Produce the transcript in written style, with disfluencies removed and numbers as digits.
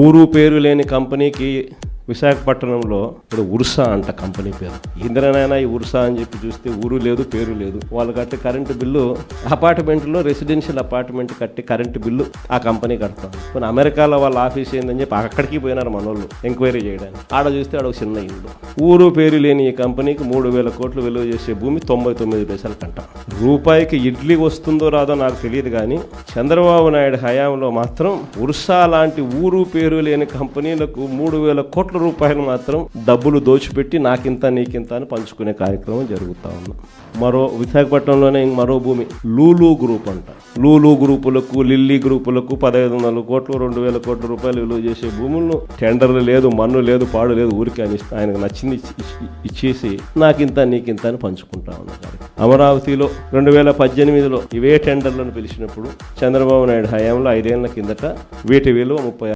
ఊరు పేరు లేని కంపెనీకి విశాఖపట్నంలో ఇప్పుడు ఉర్సా అంట కంపెనీ పేరు. ఇంద్రనైనా ఈ ఉర్సా అని చెప్పి చూస్తే ఊరు లేదు పేరు లేదు. వాళ్ళు కట్టే కరెంటు బిల్లు అపార్ట్మెంట్లో రెసిడెన్షియల్ అపార్ట్మెంట్ కట్టి కరెంటు బిల్లు ఆ కంపెనీ కడతాం. కొన్ని అమెరికాలో వాళ్ళ ఆఫీస్ ఏందని చెప్పి అక్కడికి పోయినారు మనోళ్ళు ఎంక్వైరీ చేయడానికి. ఆడ చూస్తే ఆడ ఒక చిన్న ఇల్లు. ఊరు పేరు లేని ఈ కంపెనీకి 3,000 కోట్లు విలువ చేసే భూమి 99 పైసలు కంట. రూపాయికి ఇడ్లీ వస్తుందో రాదో నాకు తెలియదు కానీ చంద్రబాబు నాయుడు హయాంలో మాత్రం ఉర్సా లాంటి ఊరు పేరు లేని కంపెనీలకు 3,000 కోట్ల రూపాయలు మాత్రం డబ్బులు దోచిపెట్టి నాకింత నీకింత అని పంచుకునే కార్యక్రమం జరుగుతూ ఉంది. మరో విశాఖపట్నంలోనే మరో భూమి లూలు గ్రూప్ అంట. లూలు గ్రూపులకు లిల్లీ గ్రూపులకు 1,500 కోట్లు 2,000 కోట్ల రూపాయలు విలువ చేసే భూములను టెండర్లు లేదు, మన్ను లేదు, పాడు లేదు, ఊరికి అని ఆయనకు నచ్చింది ఇచ్చేసి నాకింత నీకింత అని పంచుకుంటా ఉన్నారు. అమరావతిలో 2018లో ఇవే టెండర్లను పిలిచినప్పుడు చంద్రబాబు నాయుడు హయాంలో 5 ఏళ్ల కిందట వీటి విలువ 30